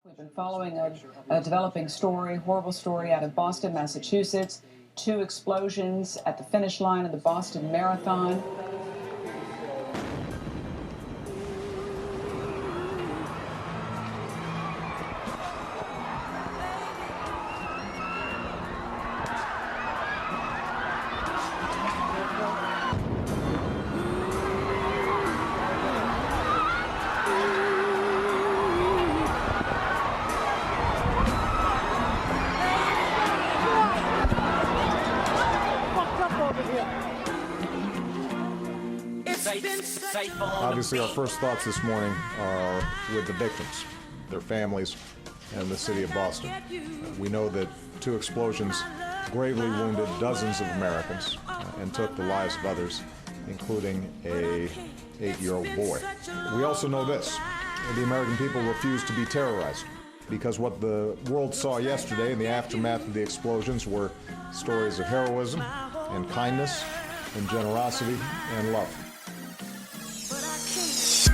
We've been following a developing story, horrible story out of Boston, Massachusetts. 2 explosions at the finish line of the Boston Marathon. Obviously, our first thoughts this morning are with the victims, their families, and the city of Boston. We know that 2 explosions gravely wounded dozens of Americans and took the lives of others, including a 8-year-old boy. We also know this: the American people refuse to be terrorized, because what the world saw yesterday in the aftermath of the explosions were stories of heroism and kindness and generosity and love.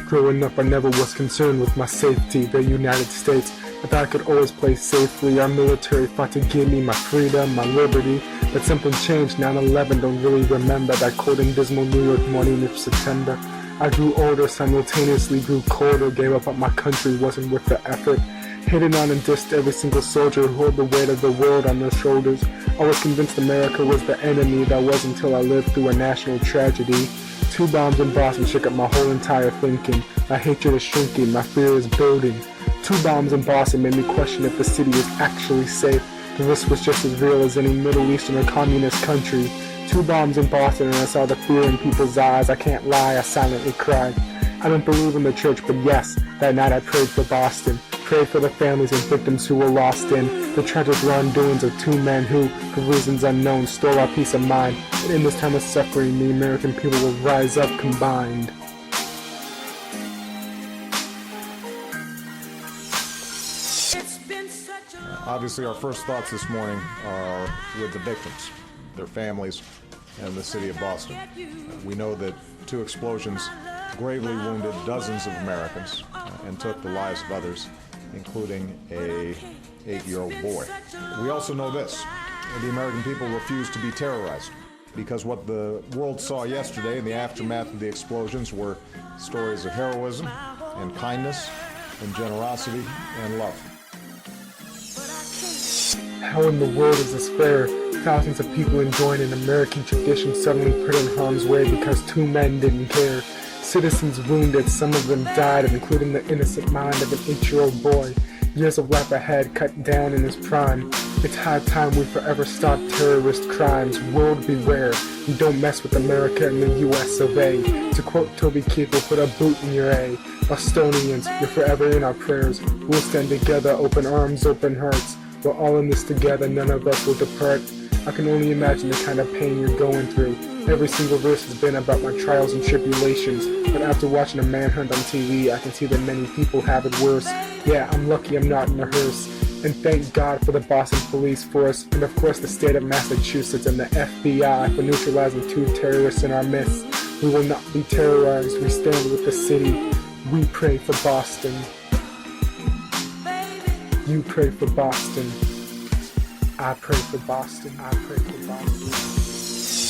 Growing up, I never was concerned with my safety. The United States, I thought I could always play safely. Our military fought to give me my freedom, my liberty. But something changed, 9/11, don't really remember that cold and dismal New York morning of September. I grew older, simultaneously grew colder, gave up on my country, wasn't worth the effort. Hated on and dissed every single soldier who held the weight of the world on their shoulders. I was convinced America was the enemy. That was until I lived through a national tragedy. 2 bombs in Boston shook up my whole entire thinking. My hatred is shrinking, my fear is building. 2 bombs in Boston made me question if the city is actually safe. The risk was just as real as any Middle Eastern or communist country. 2 bombs in Boston and I saw the fear in people's eyes. I can't lie, I silently cried. I don't believe in the church, but yes, that night I prayed for Boston. Prayed for the families and victims who were lost in the tragic wrongdoings of 2 men who, for reasons unknown, stole our peace of mind. And in this time of suffering, the American people will rise up combined. Obviously, our first thoughts this morning are with the victims, their families, and the city of Boston. We know that 2 explosions gravely wounded dozens of Americans and took the lives of others, including a 8-year-old boy. We also know this: the American people refuse to be terrorized, because what the world saw yesterday in the aftermath of the explosions were stories of heroism and kindness and generosity and love. How in the world is this fair? Thousands of people enjoying an American tradition suddenly put in harm's way because 2 men didn't care. Citizens wounded, some of them died, including the innocent mind of an 8-year-old boy. Years of life ahead, cut down in his prime. It's high time we forever stop terrorist crimes. World beware, you don't mess with America and the US of A. To quote Toby Keith, we'll put a boot in your A. Bostonians, you're forever in our prayers. We'll stand together, open arms, open hearts. We're all in this together, none of us will depart. I can only imagine the kind of pain you're going through. Every single verse has been about my trials and tribulations, but after watching a manhunt on TV, I can see that many people have it worse. Yeah, I'm lucky I'm not in a hearse. And thank God for the Boston Police Force, and of course the state of Massachusetts and the FBI for neutralizing 2 terrorists in our midst. We will not be terrorized, we stand with the city. We pray for Boston. You pray for Boston. I pray for Boston. I pray for Boston.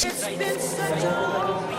It's been such a long week.